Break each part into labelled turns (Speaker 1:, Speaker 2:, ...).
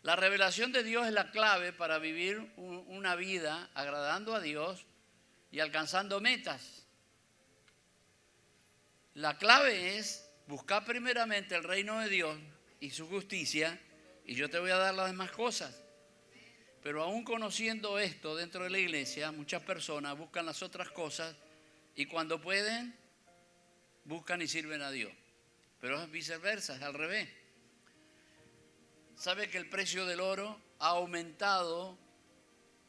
Speaker 1: La revelación de Dios es la clave para vivir una vida agradando a Dios y alcanzando metas. La clave es buscar primeramente el reino de Dios y su justicia, y yo te voy a dar las demás cosas. Pero aún conociendo esto dentro de la iglesia, muchas personas buscan las otras cosas y cuando pueden, buscan y sirven a Dios. Pero es viceversa, es al revés. ¿Sabe que el precio del oro ha aumentado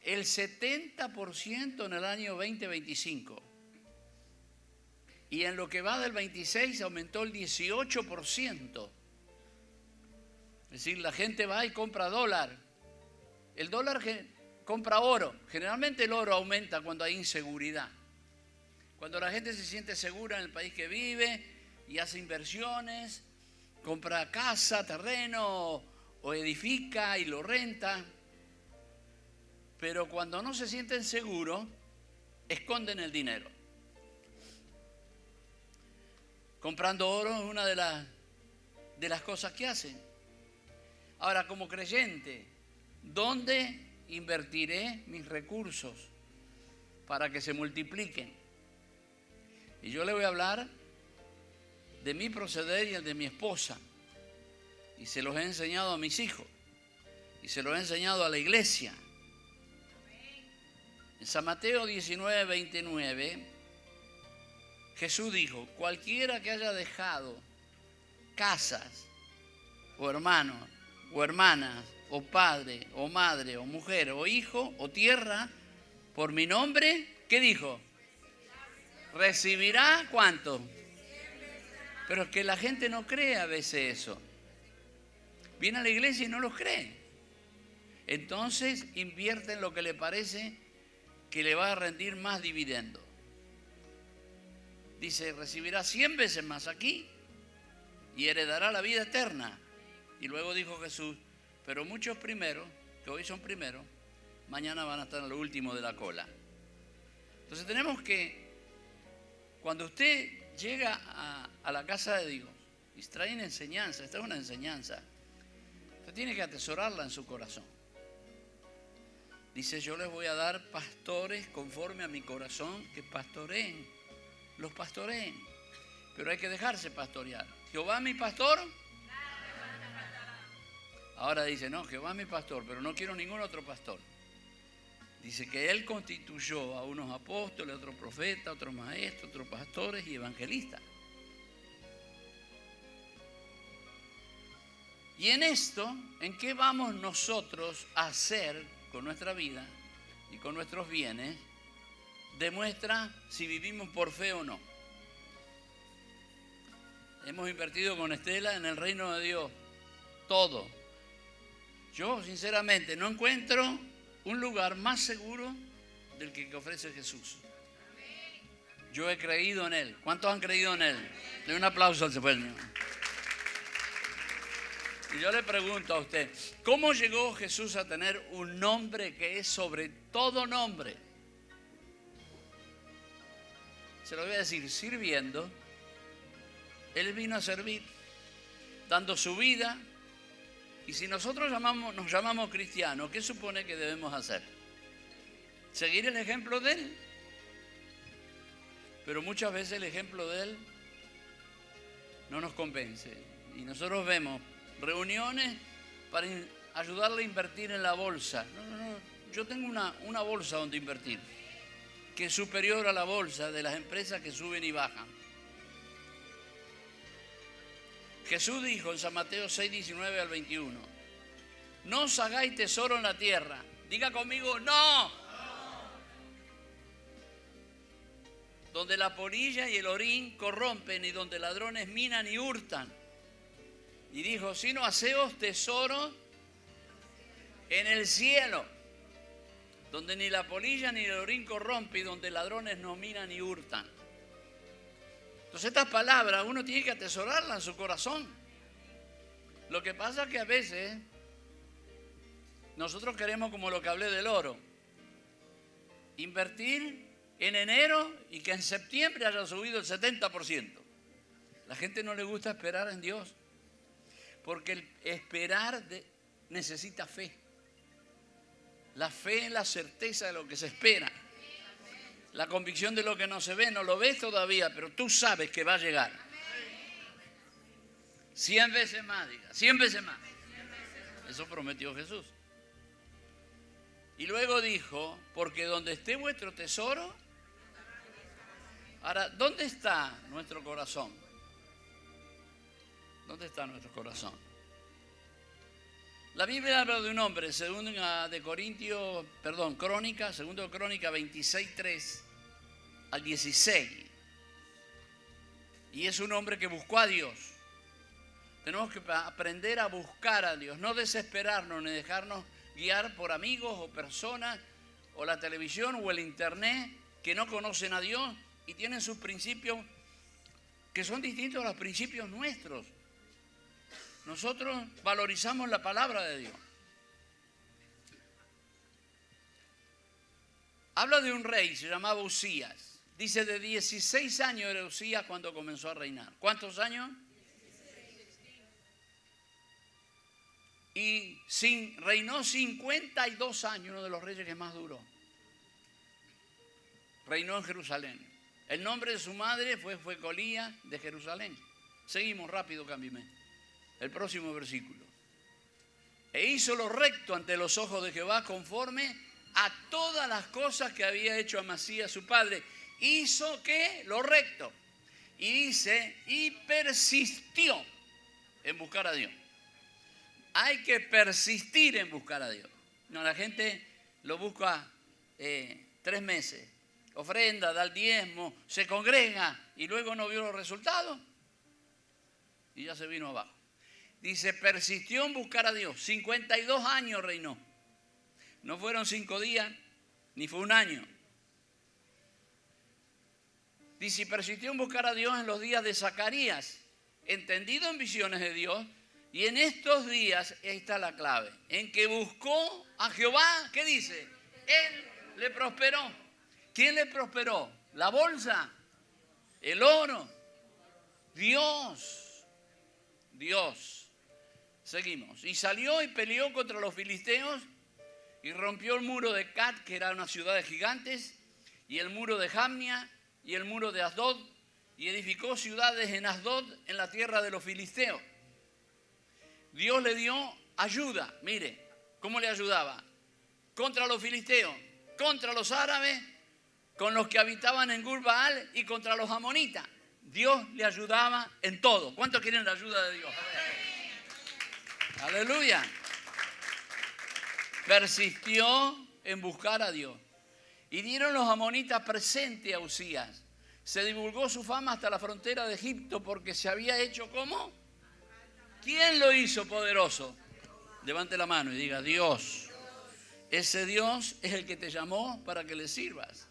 Speaker 1: el 70% en el año 2025? Y en lo que va del 26 aumentó el 18%. Es decir, la gente va y compra dólar. El dólar compra oro. Generalmente el oro aumenta cuando hay inseguridad. Cuando la gente se siente segura en el país que vive y hace inversiones, compra casa, terreno o edifica y lo renta. Pero cuando no se sienten seguros, esconden el dinero. Comprando oro es una de las cosas que hacen. Ahora, como creyente, ¿dónde invertiré mis recursos para que se multipliquen? Y yo le voy a hablar de mi proceder y el de mi esposa. Y se los he enseñado a mis hijos. Y se los he enseñado a la iglesia. En San Mateo 19, 29, Jesús dijo, cualquiera que haya dejado casas, o hermanos, o hermanas, o padre, o madre, o mujer, o hijo, o tierra, por mi nombre, ¿qué dijo? ¿Recibirá cuánto? Pero es que la gente no cree a veces eso. Viene a la iglesia y no los cree. Entonces invierte en lo que le parece que le va a rendir más dividendo. Dice, recibirá 100 veces más aquí y heredará la vida eterna. Y luego dijo Jesús, pero muchos primeros, que hoy son primeros, mañana van a estar en lo último de la cola. Entonces tenemos que, cuando usted llega a la casa de Dios y trae una enseñanza, esta es una enseñanza, usted tiene que atesorarla en su corazón. Dice, yo les voy a dar pastores conforme a mi corazón que pastoreen. Los pastoreen. Pero hay que dejarse pastorear. Jehová mi pastor. Ahora dice, no, Jehová es mi pastor, pero no quiero ningún otro pastor. Dice que Él constituyó a unos apóstoles, otros profetas, otros maestros, otros pastores y evangelistas. Y en esto, ¿en qué vamos nosotros a hacer con nuestra vida y con nuestros bienes? Demuestra si vivimos por fe o no. Hemos invertido con Estela en el reino de Dios. Todo. Yo, sinceramente, no encuentro un lugar más seguro del que ofrece Jesús. Yo he creído en Él. ¿Cuántos han creído en Él? Den un aplauso al Señor. Y yo le pregunto a usted, ¿cómo llegó Jesús a tener un nombre que es sobre todo nombre? Se lo voy a decir, sirviendo. Él vino a servir, dando su vida. Y si nosotros nos llamamos cristianos, ¿qué supone que debemos hacer? Seguir el ejemplo de Él. Pero muchas veces el ejemplo de Él no nos convence. Y nosotros vemos reuniones para ayudarle a invertir en la bolsa. No. Yo tengo una bolsa donde invertir, que es superior a la bolsa de las empresas que suben y bajan. Jesús dijo en San Mateo 6, 19 al 21, no os hagáis tesoro en la tierra. Diga conmigo, no. Donde la polilla y el orín corrompen y donde ladrones minan y hurtan. Y dijo, sino haceos tesoros en el cielo, donde ni la polilla ni el orín corrompe y donde ladrones no minan ni hurtan. Entonces estas palabras uno tiene que atesorarlas en su corazón. Lo que pasa es que a veces nosotros queremos, como lo que hablé del oro, invertir en enero y que en septiembre haya subido el 70%. La gente no le gusta esperar en Dios, porque el esperar necesita fe. La fe es la certeza de lo que se espera. La convicción de lo que no se ve. No lo ves todavía, pero tú sabes que va a llegar. 100 veces más, diga. 100 veces más. Eso prometió Jesús. Y luego dijo, porque donde esté vuestro tesoro. Ahora, ¿dónde está nuestro corazón? ¿Dónde está nuestro corazón? La Biblia habla de un hombre, Crónica 26:3 al 16. Y es un hombre que buscó a Dios. Tenemos que aprender a buscar a Dios, no desesperarnos ni dejarnos guiar por amigos o personas o la televisión o el internet que no conocen a Dios y tienen sus principios que son distintos a los principios nuestros. Nosotros valorizamos la palabra de Dios. Habla de un rey, se llamaba Usías. Dice de 16 años era Usías cuando comenzó a reinar. ¿Cuántos años? Y reinó 52 años, uno de los reyes que más duró. Reinó en Jerusalén. El nombre de su madre fue Colía de Jerusalén. Seguimos rápido, cámbiame. El próximo versículo. E hizo lo recto ante los ojos de Jehová conforme a todas las cosas que había hecho Amasías su padre. Hizo ¿qué? Lo recto. Y dice, y persistió en buscar a Dios. Hay que persistir en buscar a Dios. No, la gente lo busca 3 meses. Ofrenda, da el diezmo, se congrega y luego no vio los resultados y ya se vino abajo. Dice, persistió en buscar a Dios. 52 años reinó. No fueron 5 días, ni fue un año. Dice, persistió en buscar a Dios en los días de Zacarías, entendido en visiones de Dios. Y en estos días, ahí está la clave, en que buscó a Jehová, ¿qué dice? Él le prosperó. ¿Quién le prosperó? ¿La bolsa? ¿El oro? Dios. Dios. Seguimos. Y salió y peleó contra los filisteos y rompió el muro de Cat, que era una ciudad de gigantes, y el muro de Jamnia y el muro de Asdod, y edificó ciudades en Asdod, en la tierra de los filisteos. Dios le dio ayuda. Mire, ¿cómo le ayudaba? Contra los filisteos, contra los árabes, con los que habitaban en Gur-Baal y contra los amonitas. Dios le ayudaba en todo. ¿Cuántos quieren la ayuda de Dios? Aleluya. Persistió en buscar a Dios. Y dieron los amonitas presente a Usías. Se divulgó su fama hasta la frontera de Egipto porque se había hecho ¿cómo? ¿Quién lo hizo poderoso? Levante la mano y diga, Dios. Ese Dios es el que te llamó para que le sirvas.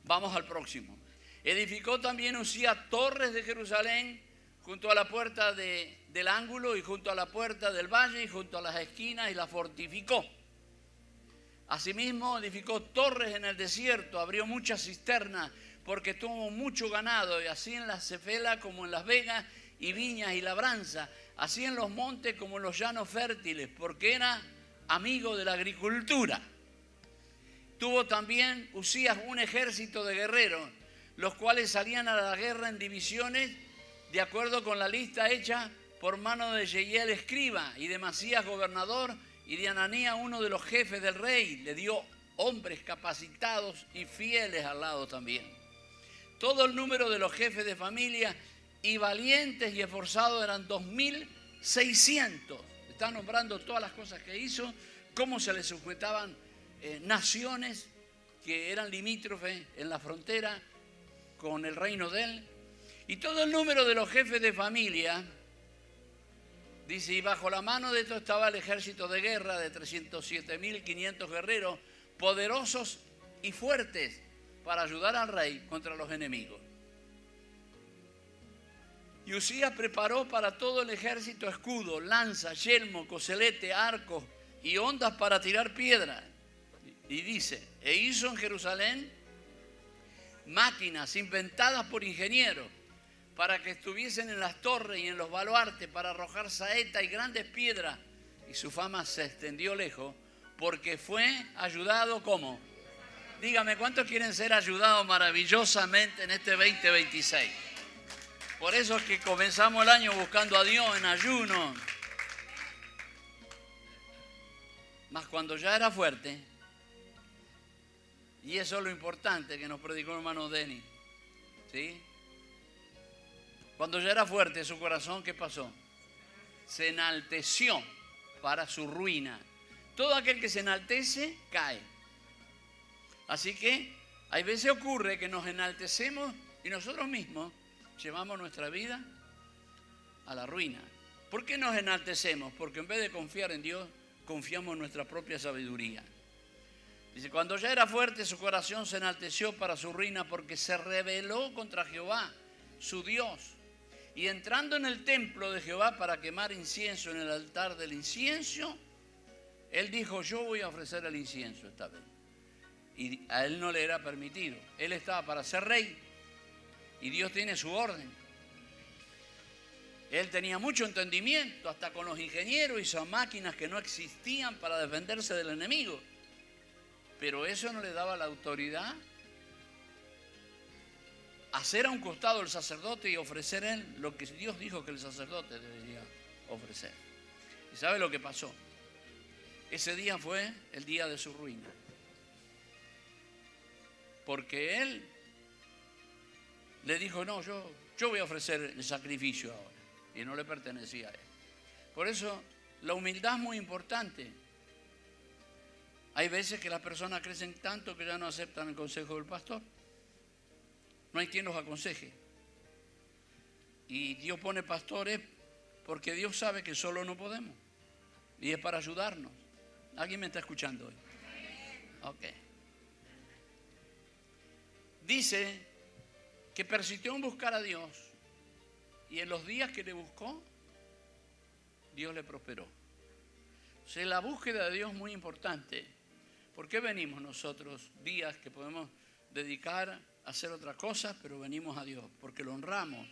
Speaker 1: Vamos al próximo. Edificó también Usías torres de Jerusalén junto a la puerta del ángulo y junto a la puerta del valle y junto a las esquinas y la fortificó. Asimismo edificó torres en el desierto, abrió muchas cisternas porque tuvo mucho ganado y así en la Cefela como en las vegas y viñas y labranza, así en los montes como en los llanos fértiles, porque era amigo de la agricultura. Tuvo también Usías un ejército de guerreros, los cuales salían a la guerra en divisiones, de acuerdo con la lista hecha por mano de Yehiel escriba y de Masías gobernador y de Ananías uno de los jefes del rey. Le dio hombres capacitados y fieles al lado también. Todo el número de los jefes de familia y valientes y esforzados eran 2.600. Está nombrando todas las cosas que hizo, cómo se le sujetaban naciones que eran limítrofes en la frontera con el reino de él. Y todo el número de los jefes de familia, dice, y bajo la mano de esto estaba el ejército de guerra de 307.500 guerreros, poderosos y fuertes para ayudar al rey contra los enemigos. Y Usías preparó para todo el ejército escudo, lanza, yelmo, coselete, arcos y ondas para tirar piedras. Y dice, e hizo en Jerusalén máquinas inventadas por ingenieros para que estuviesen en las torres y en los baluartes para arrojar saeta y grandes piedras y su fama se extendió lejos porque fue ayudado ¿cómo? Dígame, ¿cuántos quieren ser ayudados maravillosamente en este 2026? Por eso es que comenzamos el año buscando a Dios en ayuno. Mas cuando ya era fuerte, y eso es lo importante que nos predicó el hermano Denis, ¿sí? Cuando ya era fuerte su corazón, ¿qué pasó? Se enalteció para su ruina. Todo aquel que se enaltece, cae. Así que hay veces ocurre que nos enaltecemos y nosotros mismos llevamos nuestra vida a la ruina. ¿Por qué nos enaltecemos? Porque en vez de confiar en Dios, confiamos en nuestra propia sabiduría. Dice, cuando ya era fuerte, su corazón se enalteció para su ruina porque se rebeló contra Jehová, su Dios. Y entrando en el templo de Jehová para quemar incienso en el altar del incienso, él dijo, yo voy a ofrecer el incienso esta vez. Y a él no le era permitido. Él estaba para ser rey y Dios tiene su orden. Él tenía mucho entendimiento, hasta con los ingenieros, hizo máquinas que no existían para defenderse del enemigo. Pero eso no le daba la autoridad a hacer a un costado el sacerdote y ofrecer él lo que Dios dijo que el sacerdote debería ofrecer. ¿Y sabe lo que pasó? Ese día fue el día de su ruina. Porque él le dijo, no, yo voy a ofrecer el sacrificio ahora. Y no le pertenecía a él. Por eso la humildad es muy importante. Hay veces que las personas crecen tanto que ya no aceptan el consejo del pastor. No hay quien los aconseje. Y Dios pone pastores porque Dios sabe que solo no podemos. Y es para ayudarnos. ¿Alguien me está escuchando hoy? Ok. Dice que persistió en buscar a Dios. Y en los días que le buscó, Dios le prosperó. O sea, la búsqueda de Dios es muy importante. ¿Por qué venimos nosotros días que podemos dedicar a hacer otras cosas, pero venimos a Dios? Porque lo honramos.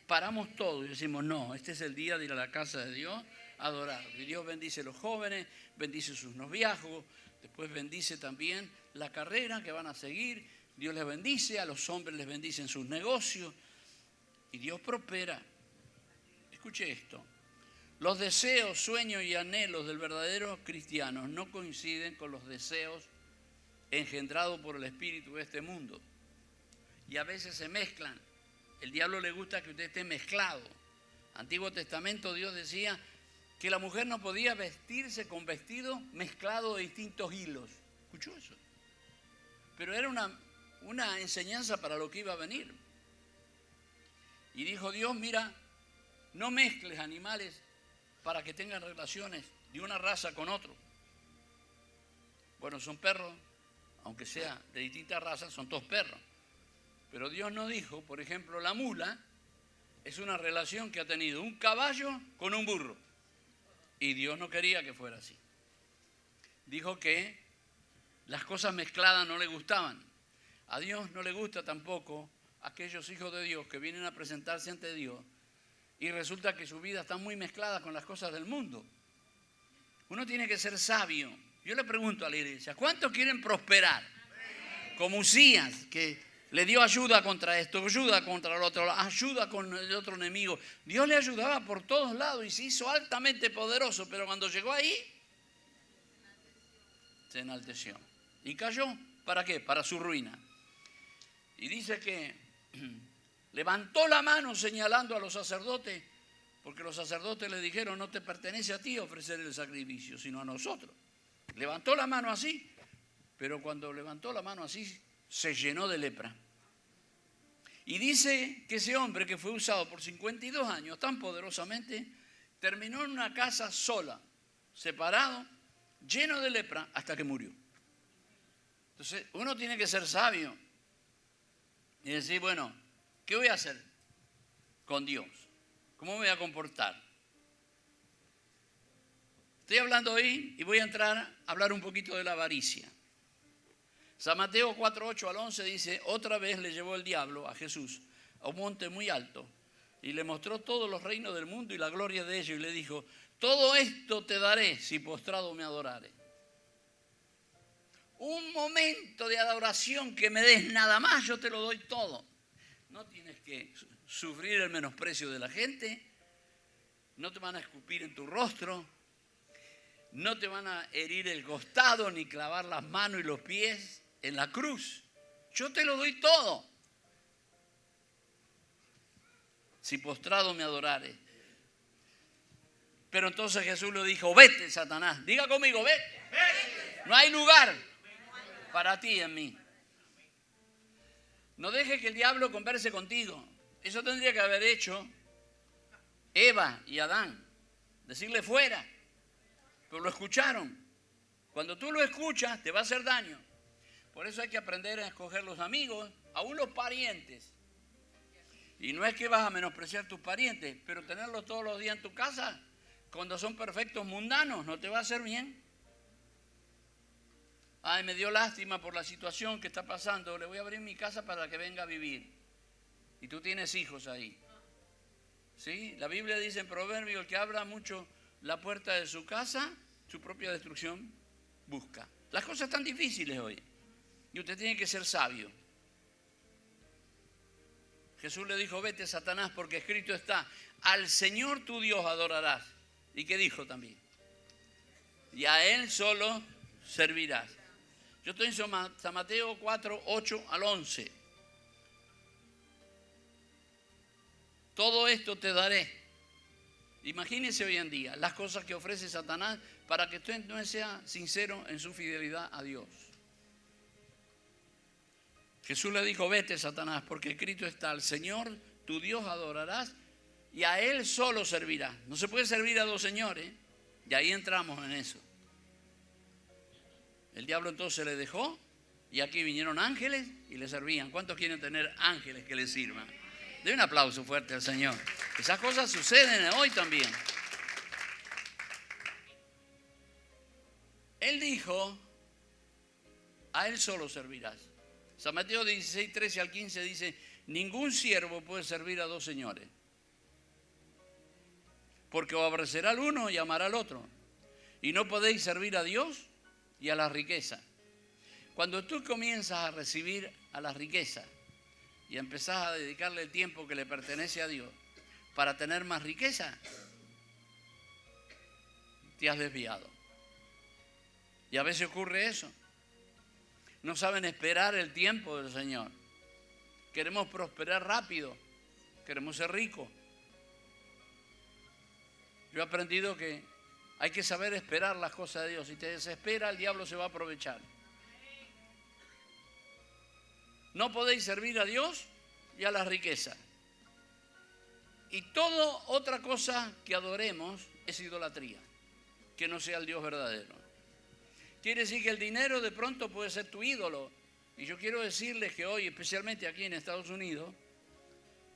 Speaker 1: Paramos todo y decimos, no, este es el día de ir a la casa de Dios a adorar. Y Dios bendice a los jóvenes, bendice sus noviazgos, después bendice también la carrera que van a seguir. Dios les bendice, a los hombres les bendice en sus negocios. Y Dios prospera. Escuche esto. Los deseos, sueños y anhelos del verdadero cristiano no coinciden con los deseos engendrados por el espíritu de este mundo. Y a veces se mezclan. El diablo le gusta que usted esté mezclado. Antiguo Testamento Dios decía que la mujer no podía vestirse con vestido mezclado de distintos hilos. ¿Escuchó eso? Pero era una enseñanza para lo que iba a venir. Y dijo Dios, mira, no mezcles animales para que tengan relaciones de una raza con otro. Bueno, son perros, aunque sea de distintas razas, son todos perros. Pero Dios no dijo, por ejemplo, la mula es una relación que ha tenido un caballo con un burro. Y Dios no quería que fuera así. Dijo que las cosas mezcladas no le gustaban. A Dios no le gusta tampoco aquellos hijos de Dios que vienen a presentarse ante Dios y resulta que su vida está muy mezclada con las cosas del mundo. Uno tiene que ser sabio. Yo le pregunto a la iglesia, ¿cuántos quieren prosperar? Como Usías, que le dio ayuda contra esto, ayuda contra el otro, ayuda con el otro enemigo. Dios le ayudaba por todos lados y se hizo altamente poderoso, pero cuando llegó ahí, se enalteció. Y cayó, ¿para qué? Para su ruina. Y dice que levantó la mano señalando a los sacerdotes, porque los sacerdotes le dijeron, no te pertenece a ti ofrecer el sacrificio, sino a nosotros. Levantó la mano así, pero cuando levantó la mano así, se llenó de lepra. Y dice que ese hombre que fue usado por 52 años tan poderosamente, terminó en una casa sola, separado, lleno de lepra, hasta que murió. Entonces, uno tiene que ser sabio y decir, bueno, ¿qué voy a hacer con Dios? ¿Cómo me voy a comportar? Estoy hablando hoy y voy a entrar a hablar un poquito de la avaricia. San Mateo 4, 8 al 11 dice, otra vez le llevó el diablo a Jesús a un monte muy alto y le mostró todos los reinos del mundo y la gloria de ellos y le dijo, todo esto te daré si postrado me adorares. Un momento de adoración que me des nada más, yo te lo doy todo. No tienes que sufrir el menosprecio de la gente, no te van a escupir en tu rostro, no te van a herir el costado ni clavar las manos y los pies en la cruz. Yo te lo doy todo. Si postrado me adorares. Pero entonces Jesús le dijo, vete, Satanás. Diga conmigo, vete. No hay lugar para ti en mí. No dejes que el diablo converse contigo. Eso tendría que haber hecho Eva y Adán. Decirle fuera. Pero lo escucharon. Cuando tú lo escuchas, te va a hacer daño. Por eso hay que aprender a escoger los amigos, aún los parientes. Y no es que vas a menospreciar tus parientes, pero tenerlos todos los días en tu casa, cuando son perfectos mundanos, no te va a hacer bien. Ay, me dio lástima por la situación que está pasando, le voy a abrir mi casa para que venga a vivir. Y tú tienes hijos ahí. ¿Sí? La Biblia dice en Proverbios, el que abra mucho la puerta de su casa, su propia destrucción busca. Las cosas están difíciles hoy y usted tiene que ser sabio. Jesús le dijo, vete, Satanás, porque escrito está, al Señor tu Dios adorarás. ¿Y qué dijo también? Y a Él solo servirás. Yo estoy en San Mateo 4, 8 al 11. Todo esto te daré. Imagínese hoy en día las cosas que ofrece Satanás para que usted no sea sincero en su fidelidad a Dios. Jesús le dijo, vete, Satanás, porque escrito está, al Señor tu Dios adorarás y a Él solo servirás. No se puede servir a dos señores. Y ahí entramos en eso. El diablo entonces le dejó y aquí vinieron ángeles y le servían. ¿Cuántos quieren tener ángeles que les sirvan? Den un aplauso fuerte al Señor. Esas cosas suceden hoy también. Él dijo, a Él solo servirás. San Mateo 16, 13 al 15 dice, ningún siervo puede servir a dos señores, porque o aborrecerá al uno y amará al otro, y no podéis servir a Dios y a la riqueza. Cuando tú comienzas a recibir a la riqueza y empezás a dedicarle el tiempo que le pertenece a Dios para tener más riqueza, te has desviado. Y a veces ocurre eso. No saben esperar el tiempo del Señor. Queremos prosperar rápido. Queremos ser ricos. Yo he aprendido que hay que saber esperar las cosas de Dios. Si te desespera, el diablo se va a aprovechar. No podéis servir a Dios y a la riqueza. Y toda otra cosa que adoremos es idolatría, que no sea el Dios verdadero. Quiere decir que el dinero de pronto puede ser tu ídolo. Y yo quiero decirles que hoy, especialmente aquí en Estados Unidos,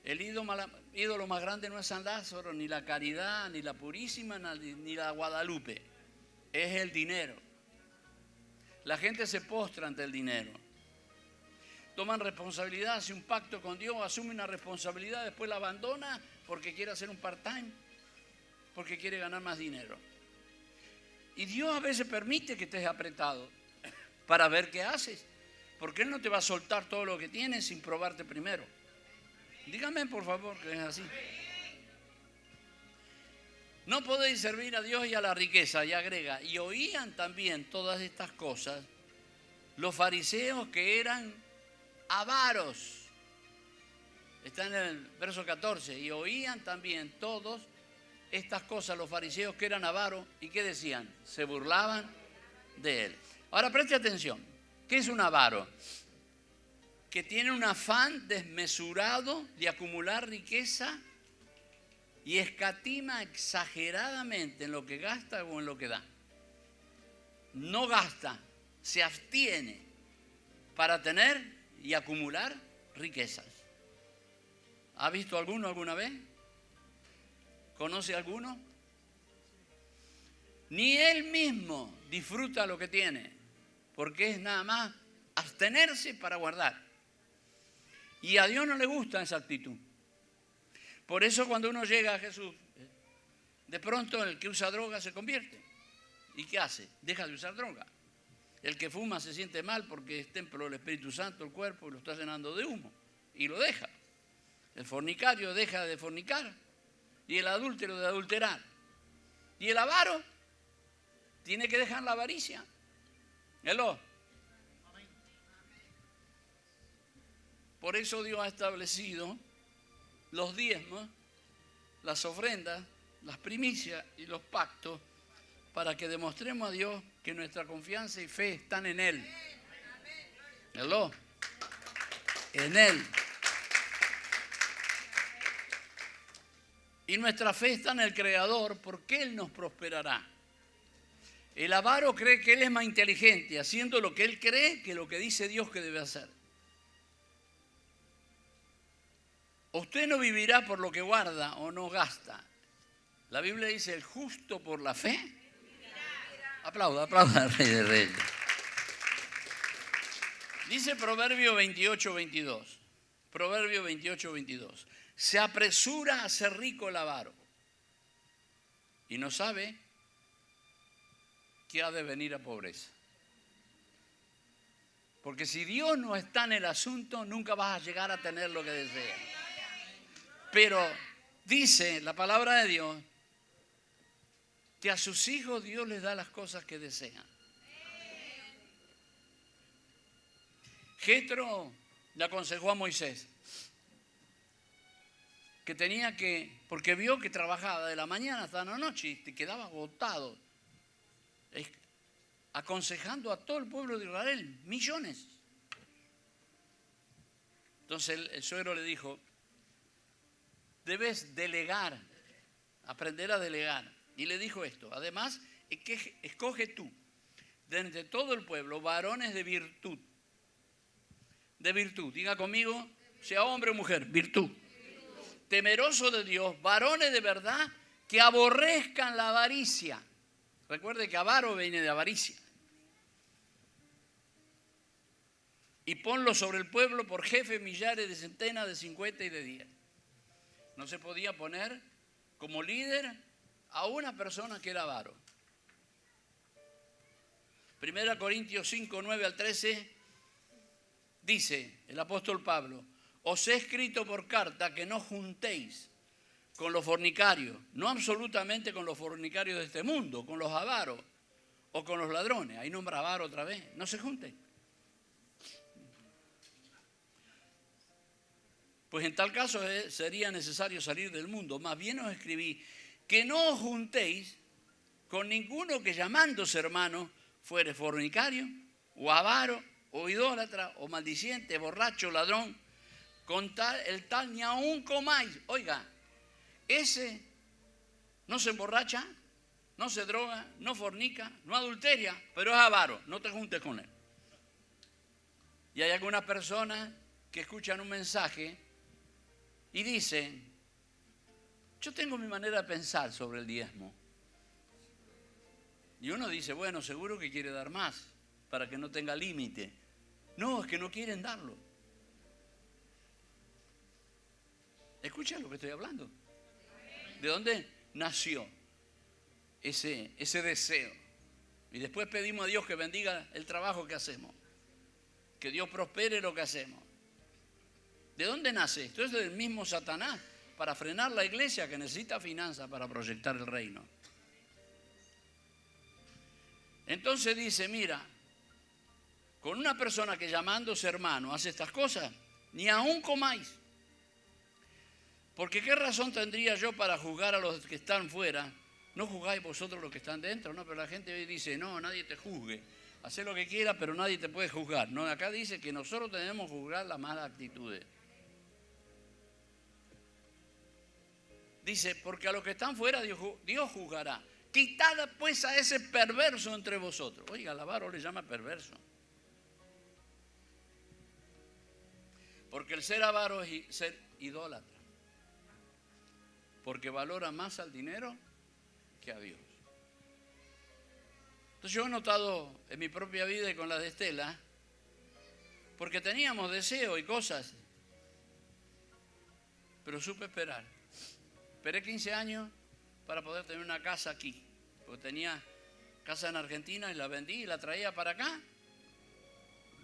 Speaker 1: el ídolo más grande no es San Lázaro, ni la Caridad, ni la Purísima, ni la Guadalupe. Es el dinero. La gente se postra ante el dinero. Toman responsabilidad, hace un pacto con Dios, asume una responsabilidad, después la abandona porque quiere hacer un part-time, porque quiere ganar más dinero. Y Dios a veces permite que estés apretado para ver qué haces, porque Él no te va a soltar todo lo que tienes sin probarte primero. Dígame por favor que es así. No podéis servir a Dios y a la riqueza, y agrega, y oían también todas estas cosas los fariseos que eran avaros. Está en el verso 14, y oían también todos estas cosas los fariseos que eran avaros, ¿y qué decían? Se burlaban de él. Ahora preste atención, ¿qué es un avaro? Que tiene un afán desmesurado de acumular riqueza y escatima exageradamente en lo que gasta o en lo que da. No gasta, se abstiene para tener y acumular riquezas. ¿Ha visto alguno alguna vez? ¿Conoce alguno? Ni él mismo disfruta lo que tiene, porque es nada más abstenerse para guardar. Y a Dios no le gusta esa actitud. Por eso cuando uno llega a Jesús, de pronto el que usa droga se convierte. ¿Y qué hace? Deja de usar droga. El que fuma se siente mal porque es templo del Espíritu Santo, el cuerpo, y lo está llenando de humo. Y lo deja. El fornicario deja de fornicar. Y el adúltero de adulterar. Y el avaro tiene que dejar la avaricia. ¿Hello? Por eso Dios ha establecido los diezmos, las ofrendas, las primicias y los pactos para que demostremos a Dios que nuestra confianza y fe están en Él. ¿Hello? En Él. Y nuestra fe está en el Creador porque Él nos prosperará. El avaro cree que él es más inteligente, haciendo lo que él cree que lo que dice Dios que debe hacer. Usted no vivirá por lo que guarda o no gasta. La Biblia dice, el justo por la fe. Aplauda, aplauda al Rey de Reyes. Dice Proverbio 28, 22. Proverbio 28, 22. Se apresura a ser rico el avaro y no sabe que ha de venir a pobreza. Porque si Dios no está en el asunto, nunca vas a llegar a tener lo que deseas. Pero dice la palabra de Dios que a sus hijos Dios les da las cosas que desean. Jetro le aconsejó a Moisés que tenía que, porque vio que trabajaba de la mañana hasta la noche y te quedaba agotado, aconsejando a todo el pueblo de Israel, millones. Entonces el suegro le dijo, debes delegar, aprender a delegar. Y le dijo esto, además, escoge tú, de entre todo el pueblo, varones de virtud. De virtud, diga conmigo, sea hombre o mujer, virtud. Temeroso de Dios, varones de verdad, que aborrezcan la avaricia. Recuerde que avaro viene de avaricia. Y ponlo sobre el pueblo por jefe, millares, de centenas, de 50 y de 10. No se podía poner como líder a una persona que era avaro. 1 Corintios 5, 9 al 13, dice el apóstol Pablo, os he escrito por carta que no juntéis con los fornicarios, no absolutamente con los fornicarios de este mundo, con los avaros o con los ladrones. Ahí nombra avaro otra vez, no se junten. Pues en tal caso sería necesario salir del mundo. Más bien os escribí que no os juntéis con ninguno que llamándose hermano fuere fornicario, o avaro, o idólatra, o maldiciente, borracho, ladrón, con tal, el tal ni aún comáis. Oiga, ese no se emborracha, no se droga, no fornica, no adulteria, pero es avaro, no te juntes con él. Y hay algunas personas que escuchan un mensaje y dicen, yo tengo mi manera de pensar sobre el diezmo. Y uno dice, bueno, seguro que quiere dar más para que no tenga límite. No, es que no quieren darlo. Escucha lo que estoy hablando. ¿De dónde nació ese deseo? Y después pedimos a Dios que bendiga el trabajo que hacemos. Que Dios prospere lo que hacemos. ¿De dónde nace esto? Es del mismo Satanás para frenar la iglesia que necesita finanzas para proyectar el reino. Entonces dice, mira, con una persona que llamándose hermano hace estas cosas, ni aún comáis. Porque ¿qué razón tendría yo para juzgar a los que están fuera? ¿No juzgáis vosotros los que están dentro? No, pero la gente hoy dice, no, nadie te juzgue. Haz lo que quieras, pero nadie te puede juzgar. No, acá dice que nosotros tenemos que juzgar las malas actitudes. Dice, porque a los que están fuera Dios juzgará. Quitad pues a ese perverso entre vosotros. Oiga, el avaro le llama perverso. Porque el ser avaro es ser idólatra. Porque valora más al dinero que a Dios. Entonces yo he notado en mi propia vida y con la de Estela, porque teníamos deseo y cosas, pero supe esperar. Esperé 15 años para poder tener una casa aquí, porque tenía casa en Argentina y la vendí y la traía para acá.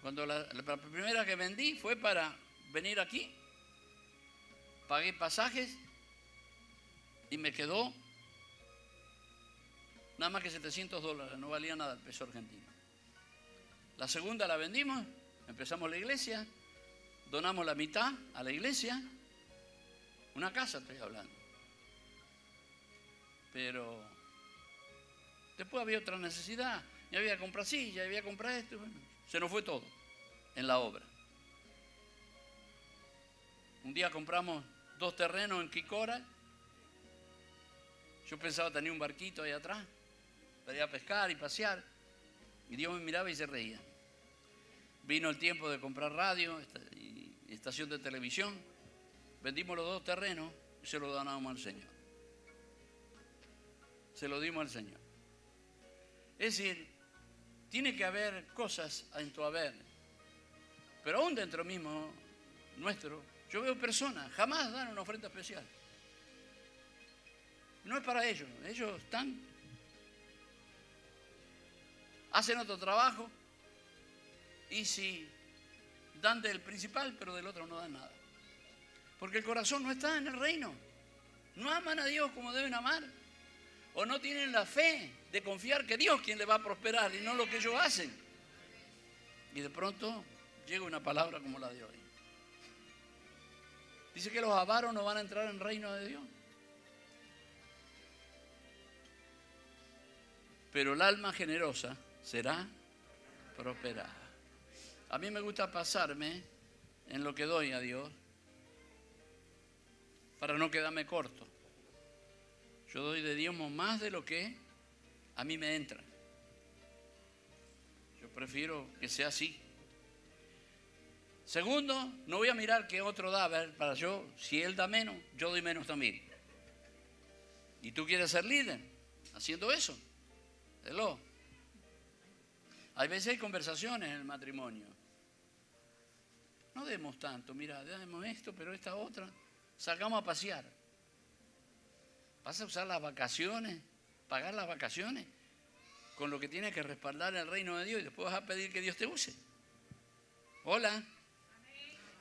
Speaker 1: Cuando la primera que vendí fue para venir aquí, pagué pasajes y me quedó nada más que $700, no valía nada el peso argentino. La segunda la vendimos, empezamos la iglesia, donamos la mitad a la iglesia, una casa estoy hablando. Pero después había otra necesidad, ya había que comprar silla, ya había que comprar esto, bueno, se nos fue todo en la obra. Un día compramos 2 terrenos en Quicora. Yo pensaba tener un barquito ahí atrás, para ir a pescar y pasear, y Dios me miraba y se reía. Vino el tiempo de comprar radio y estación de televisión, vendimos los 2 terrenos y se los donamos al Señor. Se lo dimos al Señor. Es decir, tiene que haber cosas en tu haber, pero aún dentro mismo nuestro, yo veo personas, jamás dan una ofrenda especial. No es para ellos, ellos hacen otro trabajo y si dan del principal, pero del otro no dan nada. Porque el corazón no está en el reino. No aman a Dios como deben amar. O no tienen la fe de confiar que Dios es quien le va a prosperar y no lo que ellos hacen. Y de pronto llega una palabra como la de hoy. Dice que los avaros no van a entrar en el reino de Dios. Pero el alma generosa será prosperada. A mí me gusta pasarme en lo que doy a Dios para no quedarme corto. Yo doy de diezmo más de lo que a mí me entra. Yo prefiero que sea así. Segundo, no voy a mirar qué otro da, a ver, para yo, si él da menos, yo doy menos también. ¿Y tú quieres ser líder haciendo eso? Hello. Hay veces hay conversaciones en el matrimonio. No demos tanto, mira, demos esto, pero esta otra. Salgamos a pasear. ¿Vas a usar las vacaciones, pagar las vacaciones con lo que tienes que respaldar el reino de Dios y después vas a pedir que Dios te use? Hola.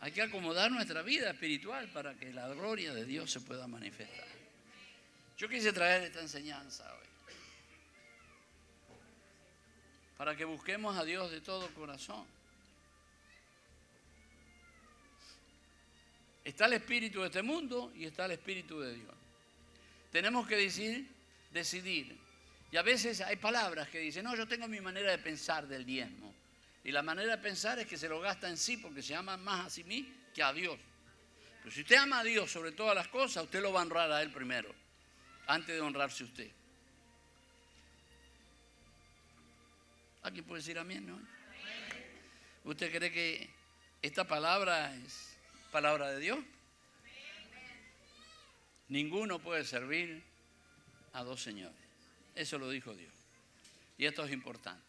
Speaker 1: Hay que acomodar nuestra vida espiritual para que la gloria de Dios se pueda manifestar. Yo quise traer esta enseñanza hoy para que busquemos a Dios de todo corazón. Está el espíritu de este mundo y está el espíritu de Dios. Tenemos que decidir. Y a veces hay palabras que dicen, no, yo tengo mi manera de pensar del diezmo. Y la manera de pensar es que se lo gasta en sí porque se ama más a sí mismo que a Dios. Pero si usted ama a Dios sobre todas las cosas, usted lo va a honrar a Él primero, antes de honrarse usted. ¿Alguien puede decir amén, no? ¿Usted cree que esta palabra es palabra de Dios? Ninguno puede servir a 2 señores. Eso lo dijo Dios. Y esto es importante.